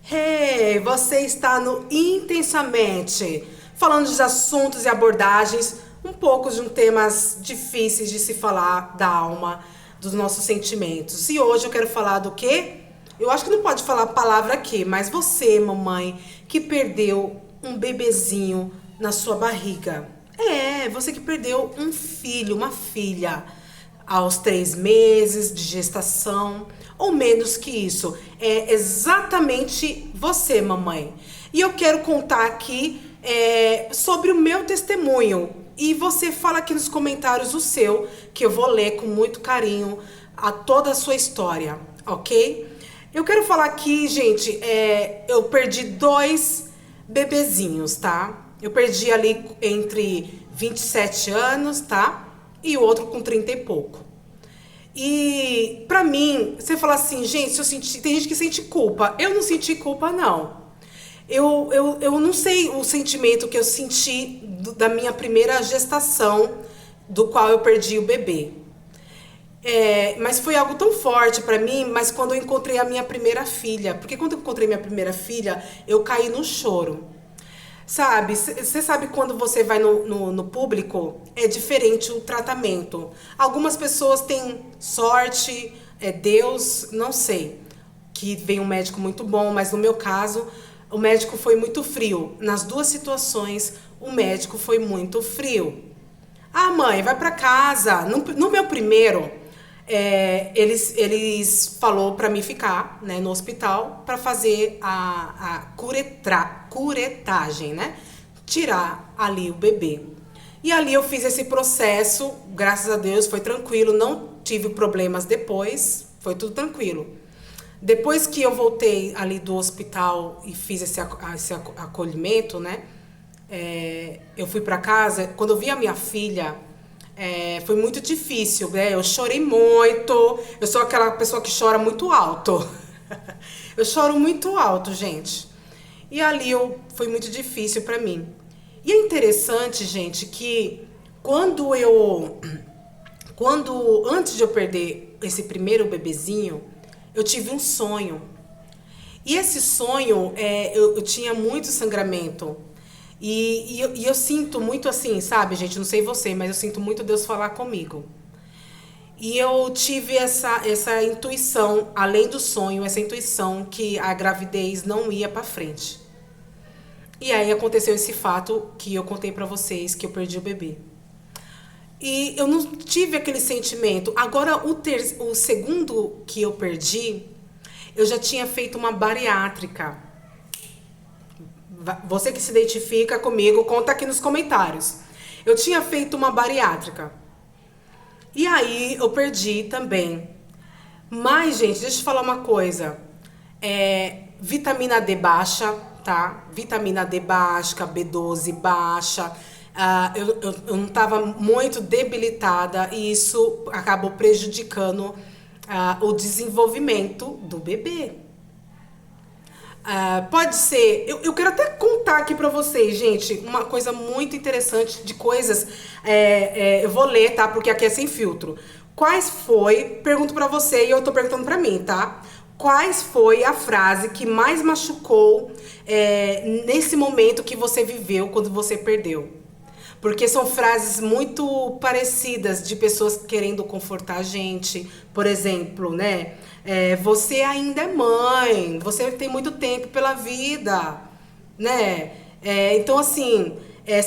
Hey, você está no Intensamente, falando de assuntos e abordagens um pouco de temas difíceis de se falar da alma, dos nossos sentimentos. E hoje eu quero falar do quê? Eu acho que não pode falar a palavra aqui, mas você, mamãe, que perdeu um bebezinho na sua barriga. É, você que perdeu um filho, uma filha aos 3 meses de gestação, ou menos que isso. É exatamente você, mamãe. E eu quero contar aqui sobre o meu testemunho. E você fala aqui nos comentários o seu, que eu vou ler com muito carinho a toda a sua história, ok? Eu quero falar aqui, gente, eu perdi 2 bebezinhos, tá? Eu perdi ali entre 27 anos, tá? E o outro com 30 e pouco. E pra mim, você fala assim, gente, se eu senti, tem gente que sente culpa. Eu não senti culpa, não. Eu não sei o sentimento que eu senti da minha primeira gestação, do qual eu perdi o bebê. Mas foi algo tão forte pra mim, mas quando eu encontrei a minha primeira filha. Porque quando eu encontrei minha primeira filha, eu caí no choro. Sabe, você sabe quando você vai no público, é diferente o tratamento. Algumas pessoas têm sorte, Deus, não sei, que vem um médico muito bom, mas no meu caso, o médico foi muito frio. Nas duas situações, o médico foi muito frio. Ah, mãe, vai pra casa. No meu primeiro, eles falou pra mim ficar, né, no hospital para fazer a curetagem, né? Tirar ali o bebê. E ali eu fiz esse processo, graças a Deus foi tranquilo, não tive problemas depois, foi tudo tranquilo. Depois que eu voltei ali do hospital e fiz esse acolhimento, né? Eu fui para casa, quando eu vi a minha filha, foi muito difícil, né? Eu chorei muito, eu sou aquela pessoa que chora muito alto. Eu choro muito alto, gente. E ali foi muito difícil para mim. E é interessante, gente, que antes de eu perder esse primeiro bebezinho, eu tive um sonho. E esse sonho, eu tinha muito sangramento. E eu sinto muito assim, sabe, gente? Não sei você, mas eu sinto muito Deus falar comigo. E eu tive essa intuição, além do sonho, essa intuição que a gravidez não ia pra frente. E aí aconteceu esse fato que eu contei pra vocês, que eu perdi o bebê. E eu não tive aquele sentimento. Agora, o segundo que eu perdi, eu já tinha feito uma bariátrica. Você que se identifica comigo, conta aqui nos comentários. Eu tinha feito uma bariátrica. E aí eu perdi também. Mas, gente, deixa eu te falar uma coisa. Vitamina D baixa, tá? Vitamina D baixa, B12 baixa. Eu não estava muito debilitada e isso acabou prejudicando o desenvolvimento do bebê. Pode ser, eu quero até contar aqui pra vocês, gente, uma coisa muito interessante de coisas, eu vou ler, tá, porque aqui é sem filtro. Pergunto pra você e eu tô perguntando pra mim, tá? Quais foi a frase que mais machucou nesse momento que você viveu quando você perdeu? Porque são frases muito parecidas de pessoas querendo confortar a gente. Por exemplo, né? Você ainda é mãe, você tem muito tempo pela vida, né? Então, assim,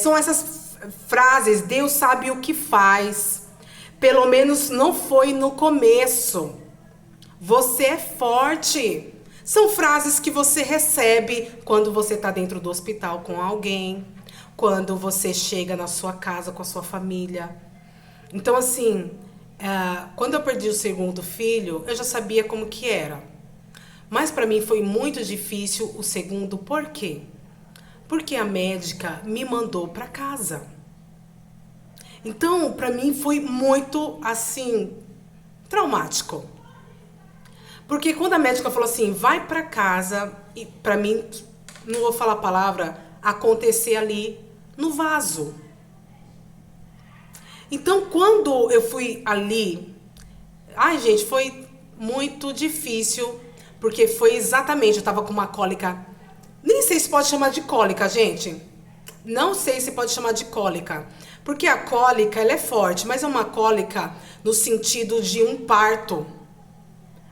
são essas frases, Deus sabe o que faz. Pelo menos não foi no começo. Você é forte. São frases que você recebe quando você está dentro do hospital com alguém, quando você chega na sua casa com a sua família. Então, assim, quando eu perdi o segundo filho, eu já sabia como que era. Mas para mim foi muito difícil o segundo, por quê? Porque a médica me mandou para casa. Então, para mim foi muito, assim, traumático. Porque quando a médica falou assim, vai para casa, e para mim, não vou falar a palavra, acontecer ali no vaso. Então, quando eu fui ali, ai, gente, foi muito difícil Porque foi exatamente, eu tava com uma cólica. Nem sei se pode chamar de cólica, gente. Não sei se pode chamar de cólica. Porque a cólica, ela é forte, mas é uma cólica no sentido de um parto.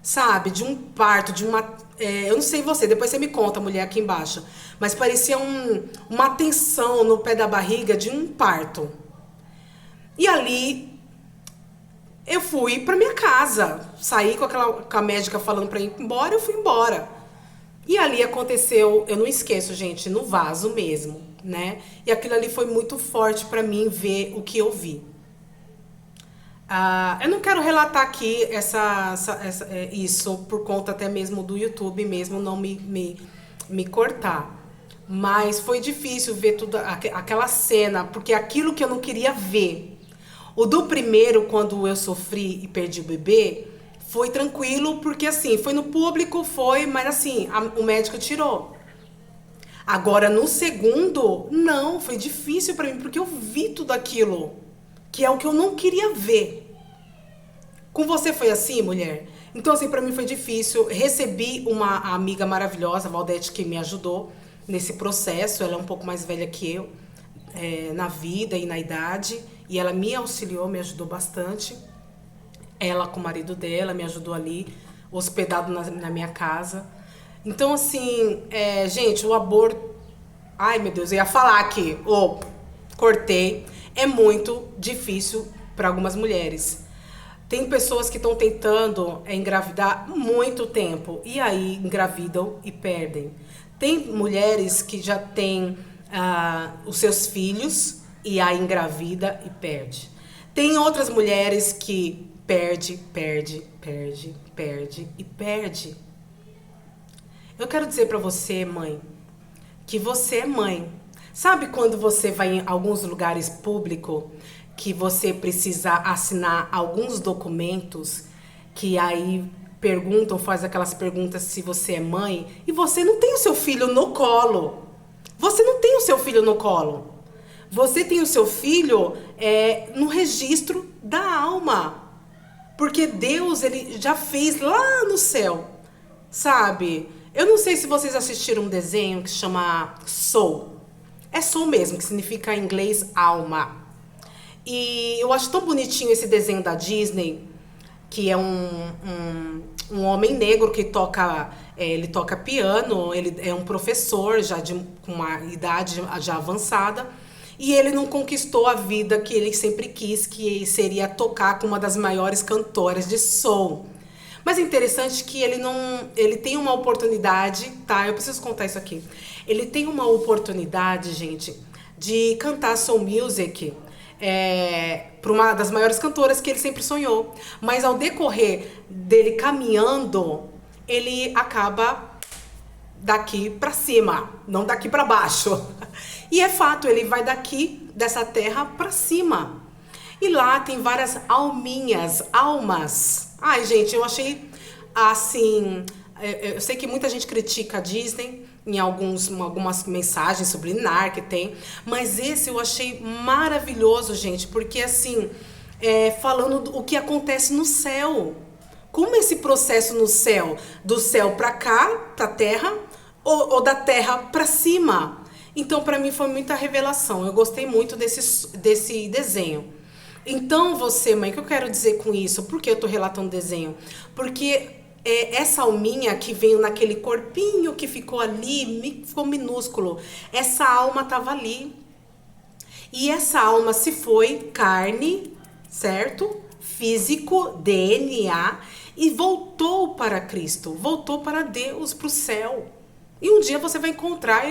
Sabe? De um parto, de uma... eu não sei você, depois você me conta, mulher, aqui embaixo. Mas parecia uma tensão no pé da barriga de um parto. E ali eu fui pra minha casa. Saí com a médica falando pra ir embora, eu fui embora. E ali aconteceu, eu não esqueço, gente, no vaso mesmo, né? E aquilo ali foi muito forte pra mim ver o que eu vi. Eu não quero relatar aqui isso por conta até mesmo do YouTube mesmo não me cortar. Mas foi difícil ver tudo aquela cena, porque aquilo que eu não queria ver. O do primeiro, quando eu sofri e perdi o bebê, foi tranquilo, porque assim, foi no público, mas assim, o médico tirou. Agora, no segundo, não, foi difícil pra mim, porque eu vi tudo aquilo, que é o que eu não queria ver. Com você foi assim, mulher? Então, assim, pra mim foi difícil. Recebi uma amiga maravilhosa, Valdete, que me ajudou nesse processo. Ela é um pouco mais velha que eu, na vida e na idade. E ela me auxiliou, me ajudou bastante. Ela com o marido dela me ajudou ali, hospedado na minha casa. Então, assim, gente, o aborto... Ai, meu Deus, eu ia falar aqui. Cortei. É muito difícil para algumas mulheres. Tem pessoas que estão tentando engravidar muito tempo. E aí engravidam e perdem. Tem mulheres que já têm os seus filhos e aí engravida e perde. Tem outras mulheres que perde e perde. Eu quero dizer pra você, mãe, que você é mãe. Sabe quando você vai em alguns lugares públicos que você precisa assinar alguns documentos que aí faz aquelas perguntas se você é mãe e você não tem o seu filho no colo. Você não tem o seu filho no colo. Você tem o seu filho no registro da alma. Porque Deus, ele já fez lá no céu, sabe? Eu não sei se vocês assistiram um desenho que se chama Soul. É Soul mesmo, que significa em inglês alma. E eu acho tão bonitinho esse desenho da Disney, que é um homem negro que ele toca piano, ele é um professor já com uma idade já avançada. E ele não conquistou a vida que ele sempre quis, que seria tocar com uma das maiores cantoras de soul. Mas é interessante que ele tem uma oportunidade, tá? Eu preciso contar isso aqui. Ele tem uma oportunidade, gente, de cantar soul music para uma das maiores cantoras que ele sempre sonhou. Mas ao decorrer dele caminhando, ele acaba daqui pra cima, não daqui pra baixo. E é fato, ele vai daqui, dessa terra, pra cima. E lá tem várias almas. Ai, gente, eu achei assim... Eu sei que muita gente critica a Disney em algumas mensagens subliminar que tem, mas esse eu achei maravilhoso, gente, porque assim, falando o que acontece no céu. Como esse processo no céu, do céu pra cá, pra terra, ou da terra pra cima. Então, pra mim foi muita revelação. Eu gostei muito desse desenho. Então, você, mãe, o que eu quero dizer com isso? Por que eu tô relatando o desenho? Porque essa alminha que veio naquele corpinho que ficou ali, ficou minúsculo. Essa alma tava ali. E essa alma se foi carne, certo? Físico, DNA, e voltou para Cristo, voltou para Deus, para o céu. E um dia você vai encontrar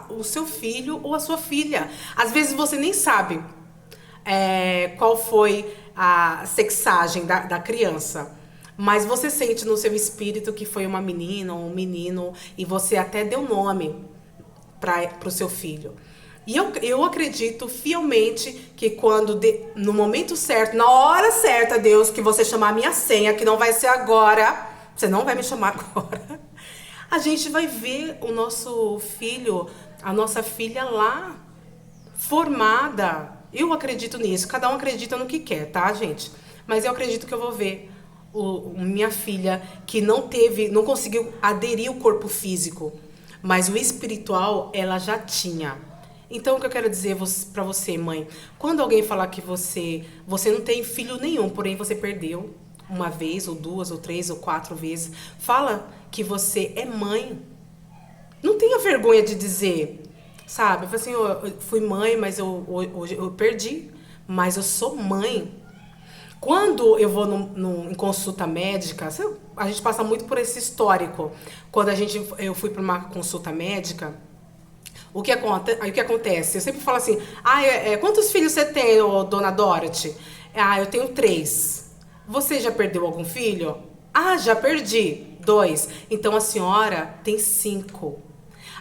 o seu filho ou a sua filha. Às vezes você nem sabe qual foi a sexagem da criança. Mas você sente no seu espírito que foi uma menina ou um menino. E você até deu nome para o seu filho. E eu acredito fielmente que no momento certo, na hora certa, Deus, que você chamar a minha senha, que não vai ser agora, você não vai me chamar agora, a gente vai ver o nosso filho, a nossa filha lá, formada. Eu acredito nisso, cada um acredita no que quer, tá, gente? Mas eu acredito que eu vou ver minha filha que não conseguiu aderir o corpo físico, mas o espiritual ela já tinha. Então o que eu quero dizer pra você, mãe, quando alguém falar que você não tem filho nenhum, porém você perdeu uma vez, ou duas, ou três, ou quatro vezes, fala que você é mãe. Não tenha vergonha de dizer, sabe? Eu falo assim, eu fui mãe, mas hoje eu perdi, mas eu sou mãe. Quando eu vou em consulta médica, a gente passa muito por esse histórico. Quando eu fui para uma consulta médica, o que acontece? Eu sempre falo assim, quantos filhos você tem, dona Dorothy? Eu tenho 3. Você já perdeu algum filho? Já perdi 2. Então a senhora tem 5.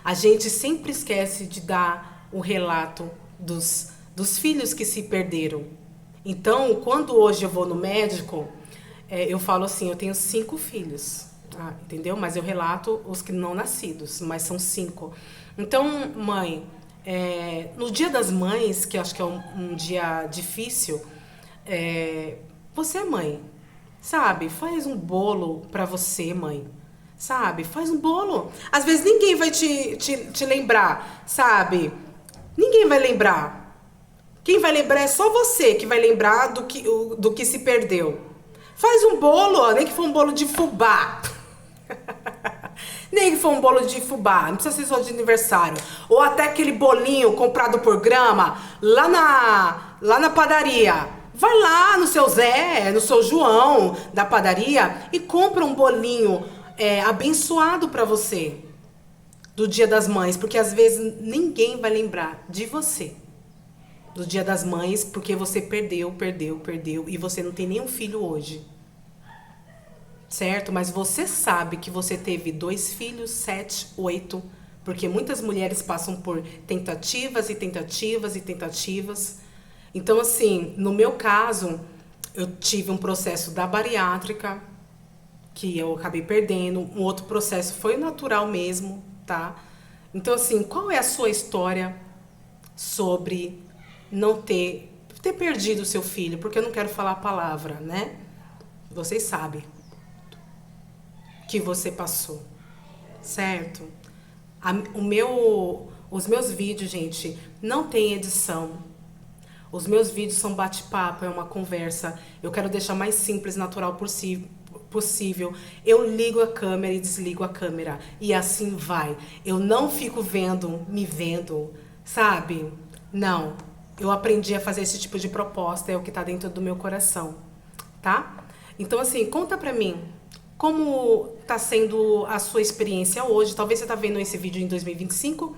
A gente sempre esquece de dar o relato dos filhos que se perderam. Então, quando hoje eu vou no médico, eu falo assim, eu tenho 5 filhos, entendeu? Mas eu relato os que não nascidos, mas são 5. Então, mãe, no Dia das Mães, que eu acho que é um dia difícil, você é mãe, sabe? Faz um bolo pra você, mãe, sabe? Faz um bolo. Às vezes ninguém vai te lembrar, sabe? Ninguém vai lembrar. Quem vai lembrar é só você que vai lembrar do que se perdeu. Faz um bolo, nem que for um bolo de fubá. Nem que for um bolo de fubá, não precisa ser só de aniversário. Ou até aquele bolinho comprado por grama lá na padaria. Vai lá no seu Zé, no seu João da padaria e compra um bolinho abençoado pra você do Dia das Mães, porque às vezes ninguém vai lembrar de você do Dia das Mães, porque você perdeu e você não tem nenhum filho hoje. Certo? Mas você sabe que você teve 2 filhos, 7, 8, porque muitas mulheres passam por tentativas e tentativas e tentativas. Então, assim, no meu caso, eu tive um processo da bariátrica, que eu acabei perdendo. Um outro processo foi natural mesmo, tá? Então, assim, qual é a sua história sobre não ter perdido o seu filho? Porque eu não quero falar a palavra, né? Vocês sabem que você passou, certo? Os meus vídeos, gente, não tem edição. Os meus vídeos são bate-papo, é uma conversa. Eu quero deixar mais simples, natural possível. Eu ligo a câmera e desligo a câmera. E assim vai. Eu não fico me vendo, sabe? Não. Eu aprendi a fazer esse tipo de proposta, é o que tá dentro do meu coração, tá? Então, assim, conta pra mim, como tá sendo a sua experiência hoje? Talvez você tá vendo esse vídeo em 2025,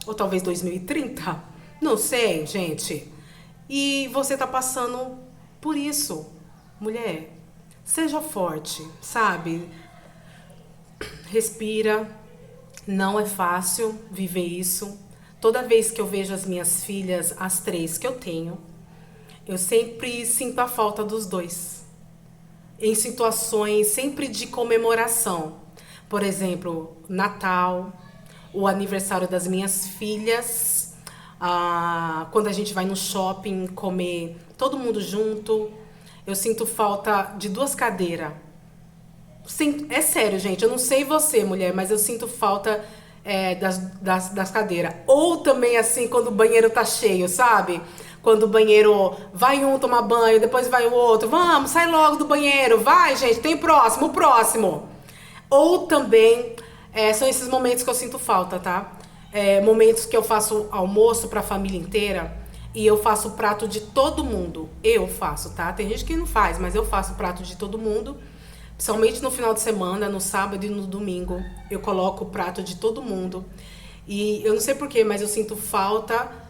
ou talvez 2030, não sei, gente. E você tá passando por isso, mulher. Seja forte, sabe? Respira, não é fácil viver isso. Toda vez que eu vejo as minhas filhas, as 3 que eu tenho, eu sempre sinto a falta dos 2. Em situações sempre de comemoração. Por exemplo, Natal, o aniversário das minhas filhas, quando a gente vai no shopping comer todo mundo junto, eu sinto falta de 2 cadeiras. É sério, gente, eu não sei você, mulher, mas eu sinto falta das cadeiras. Ou também assim, quando o banheiro tá cheio, sabe? Quando o banheiro vai um tomar banho, depois vai o outro. Vamos, sai logo do banheiro. Vai, gente, tem o próximo. Ou também, são esses momentos que eu sinto falta, tá? Momentos que eu faço almoço pra família inteira e eu faço o prato de todo mundo. Eu faço, tá? Tem gente que não faz, mas eu faço o prato de todo mundo. Principalmente no final de semana, no sábado e no domingo, eu coloco o prato de todo mundo. E eu não sei porquê, mas eu sinto falta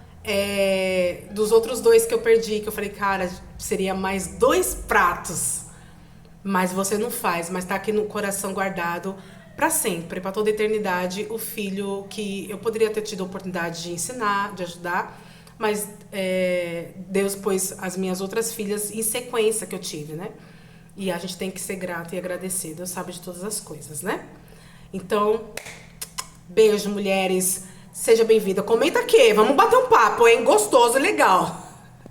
dos outros 2 que eu perdi, que eu falei, cara, seria mais 2 pratos. Mas você não faz, mas tá aqui no coração guardado pra sempre, pra toda a eternidade, o filho que eu poderia ter tido a oportunidade de ensinar, de ajudar, mas Deus pôs as minhas outras filhas em sequência que eu tive, né? E a gente tem que ser grato e agradecer. Deus sabe de todas as coisas, né? Então, beijo, mulheres. Seja bem-vinda. Comenta aqui. Vamos bater um papo, hein? Gostoso, legal.